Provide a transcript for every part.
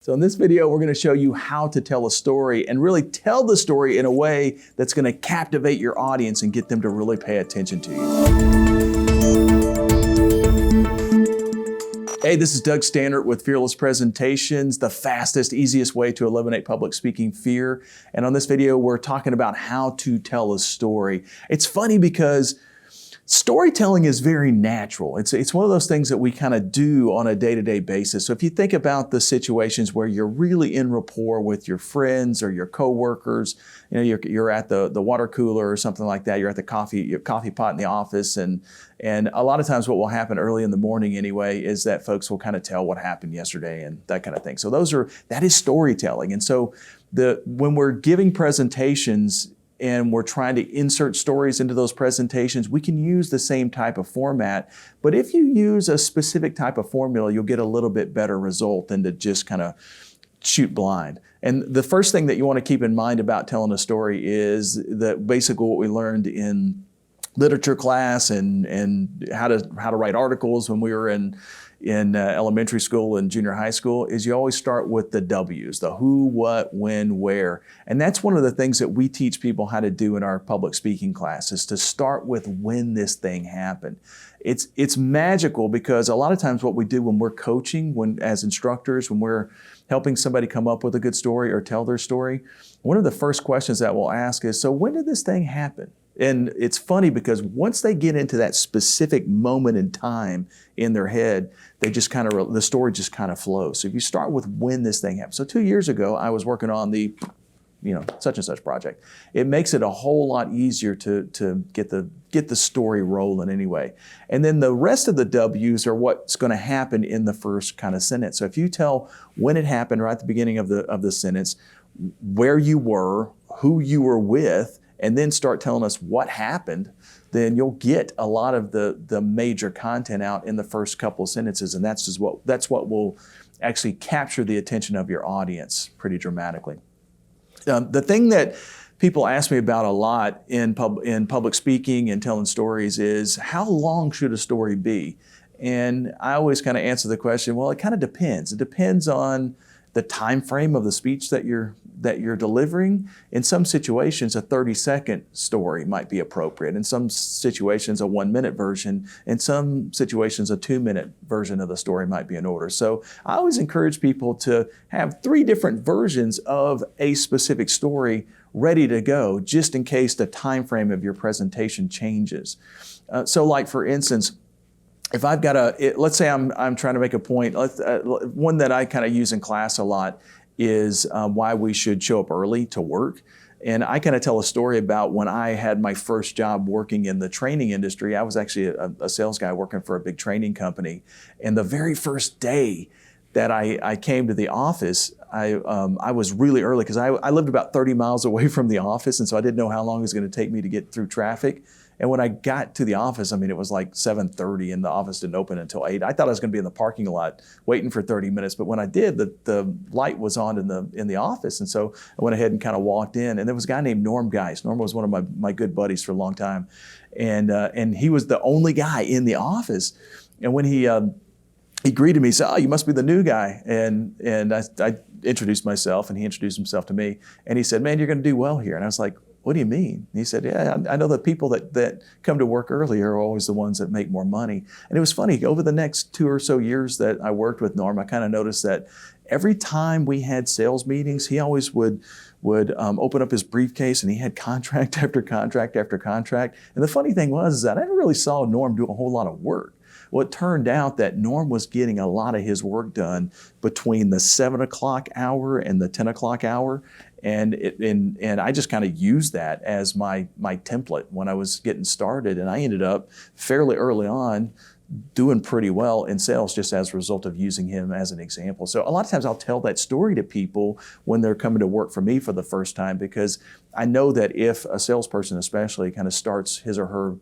So in this video, we're going to show you how to tell a story and really tell the story in a way that's going to captivate your audience and get them to really pay attention to you. Hey, this is Doug Stannard with Fearless Presentations, the fastest, easiest way to eliminate public speaking fear. And on this video, we're talking about how to tell a story. It's funny because storytelling is very natural. It's one of those things that we kind of do on a day-to-day basis. So if you think about the situations where you're really in rapport with your friends or your coworkers, you're at the water cooler or something like that, you're at your coffee pot in the office, and a lot of times what will happen early in the morning anyway is that folks will kind of tell what happened yesterday and that kind of thing. So that is storytelling. And so when we're giving presentations and we're trying to insert stories into those presentations, we can use the same type of format. But if you use a specific type of formula, you'll get a little bit better result than to just kind of shoot blind. And the first thing that you want to keep in mind about telling a story is that basically what we learned in literature class and how to write articles when we were in elementary school and junior high school is you always start with the W's, the who, what, when, where. And that's one of the things that we teach people how to do in our public speaking class is to start with when this thing happened. It's magical because a lot of times what we do when we're coaching, as instructors, when we're helping somebody come up with a good story or tell their story, one of the first questions that we'll ask is, so when did this thing happen? And it's funny because once they get into that specific moment in time in their head, the story just kind of flows. So if you start with when this thing happened. So 2 years ago, I was working on the, such and such project. It makes it a whole lot easier to get the story rolling anyway. And then the rest of the W's are what's going to happen in the first kind of sentence. So if you tell when it happened right at the beginning of the sentence, where you were, who you were with, and then start telling us what happened, then you'll get a lot of the major content out in the first couple of sentences, and that's what will actually capture the attention of your audience pretty dramatically. The thing that people ask me about a lot in public speaking and telling stories is how long should a story be? And I always kind of answer the question, well, it kind of depends. It depends on the time frame of the speech that you're delivering. In some situations, a 30-second story might be appropriate. In some situations, a 1-minute version. In some situations, a 2-minute version of the story might be in order. So I always encourage people to have 3 different versions of a specific story ready to go, just in case the time frame of your presentation changes. So like for instance, if I've got let's say I'm trying to make a point, one that I kind of use in class a lot is why we should show up early to work. And I kind of tell a story about when I had my first job working in the training industry. I was actually a sales guy working for a big training company. And the very first day that I came to the office, I was really early because I lived about 30 miles away from the office. And so I didn't know how long it was going to take me to get through traffic. And when I got to the office, it was like 7:30 and the office didn't open until 8. I thought I was going to be in the parking lot waiting for 30 minutes. But when I did, the light was on in the office. And so I went ahead and kind of walked in. And there was a guy named Norm Geis. Norm was one of my good buddies for a long time. And he was the only guy in the office. And when he greeted me, he said, "Oh, you must be the new guy." And I introduced myself and he introduced himself to me. And he said, "Man, you're going to do well here." And I was like, "What do you mean?" And he said, "Yeah, I know the people that come to work early are always the ones that make more money." And it was funny, over the next 2 or so years that I worked with Norm, I kind of noticed that every time we had sales meetings, he always would open up his briefcase and he had contract after contract after contract. And the funny thing was that I never really saw Norm do a whole lot of work. Well, it turned out that Norm was getting a lot of his work done between the 7 o'clock hour and the 10 o'clock hour. And I just kind of used that as my template when I was getting started. And I ended up fairly early on doing pretty well in sales just as a result of using him as an example. So a lot of times I'll tell that story to people when they're coming to work for me for the first time, because I know that if a salesperson especially kind of starts his or her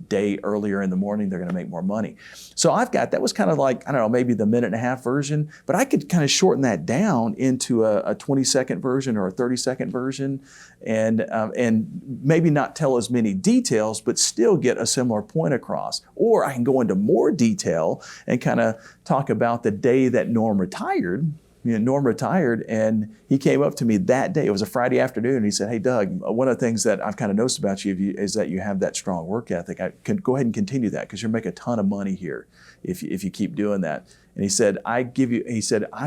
day earlier in the morning, they're going to make more money. So that was kind of like, I don't know, maybe the 1.5-minute version, but I could kind of shorten that down into a 20-second version or a 30-second version and maybe not tell as many details, but still get a similar point across. Or I can go into more detail and kind of talk about the day that Norm retired, Norm retired, and he came up to me that day. It was a Friday afternoon. And he said, "Hey, Doug, one of the things that I've kind of noticed about you is that you have that strong work ethic. I can go ahead and continue that because you'll make a ton of money here if you keep doing that." And he said, I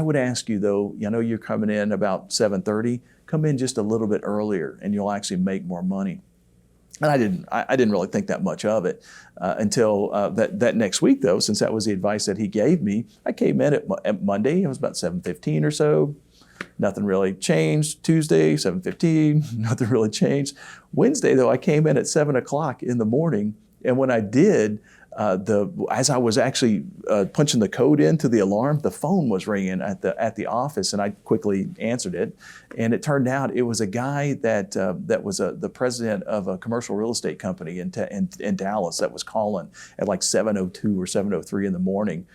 would ask you though, I know you're coming in about 7:30, come in just a little bit earlier and you'll actually make more money. And I didn't really think that much of it until that next week, though, since that was the advice that he gave me. I came in at Monday, it was about 7:15 or so. Nothing really changed. Tuesday, 7:15, nothing really changed. Wednesday, though, I came in at 7 o'clock in the morning, and when I did, as I was actually punching the code into the alarm, the phone was ringing at the office, and I quickly answered it. And it turned out it was a guy that was the president of a commercial real estate company in Dallas that was calling at like 7:02 or 7:03 in the morning.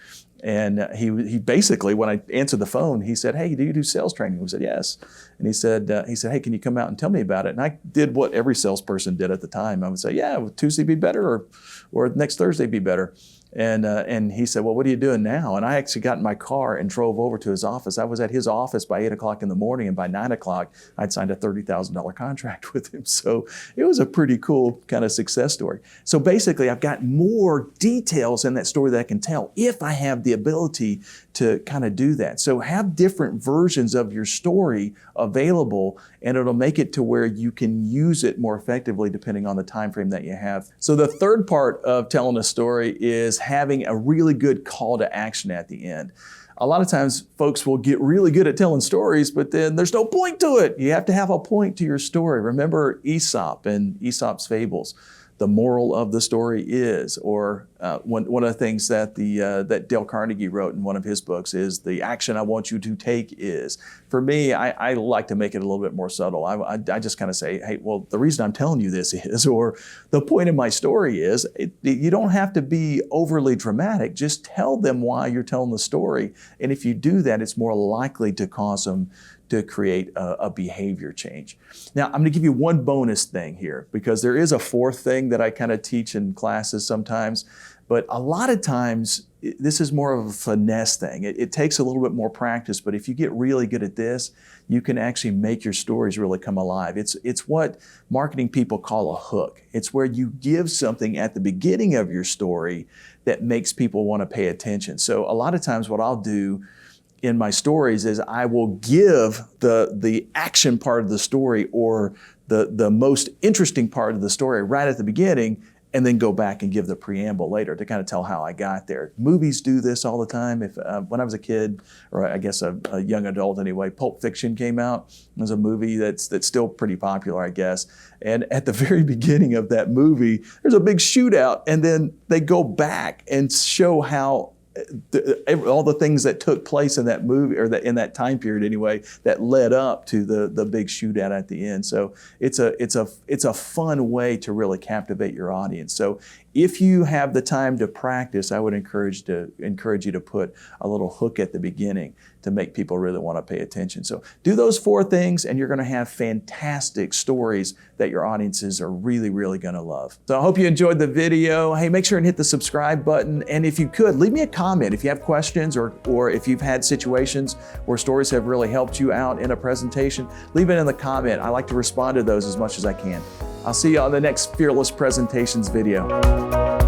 And he basically, when I answered the phone, he said, "Hey, do you do sales training?" We said, "Yes." And he said, "Hey, can you come out and tell me about it?" And I did what every salesperson did at the time. I would say, "Yeah, would Tuesday be better or next Thursday be better?" And he said, "Well, what are you doing now?" And I actually got in my car and drove over to his office. I was at his office by 8 o'clock in the morning, and by 9 o'clock, I'd signed a $30,000 contract with him. So it was a pretty cool kind of success story. So basically, I've got more details in that story that I can tell if I have the ability to kind of do that. So have different versions of your story available, and it'll make it to where you can use it more effectively depending on the time frame that you have. So the third part of telling a story is having a really good call to action at the end. A lot of times folks will get really good at telling stories, but then there's no point to it. You have to have a point to your story. Remember Aesop and Aesop's fables. The moral of the story is, or one of the things that that Dale Carnegie wrote in one of his books is, the action I want you to take is. For me, I like to make it a little bit more subtle. I just kind of say, hey, well, the reason I'm telling you this is, or the point of my story is, you don't have to be overly dramatic. Just tell them why you're telling the story. And if you do that, it's more likely to cause them to create a behavior change. Now, I'm gonna give you one bonus thing here, because there is a fourth thing that I kind of teach in classes sometimes, but a lot of times, this is more of a finesse thing. It takes a little bit more practice, but if you get really good at this, you can actually make your stories really come alive. It's what marketing people call a hook. It's where you give something at the beginning of your story that makes people want to pay attention. So a lot of times what I'll do in my stories is I will give the action part of the story, or the most interesting part of the story right at the beginning, and then go back and give the preamble later to kind of tell how I got there. Movies do this all the time. When I was a kid, or I guess a young adult anyway, Pulp Fiction came out. It was a movie that's still pretty popular, I guess. And at the very beginning of that movie, there's a big shootout, and then they go back and show how all the things that took place in that movie, or in that time period anyway, that led up to the big shootout at the end. So it's a fun way to really captivate your audience. So if you have the time to practice, I would encourage you to put a little hook at the beginning to make people really want to pay attention. So do those four things, and you're going to have fantastic stories that your audiences are really, really going to love. So I hope you enjoyed the video. Hey, make sure and hit the subscribe button. And if you could, leave me a comment if you have questions, or if you've had situations where stories have really helped you out in a presentation, leave it in the comment. I like to respond to those as much as I can. I'll see you on the next Fearless Presentations video.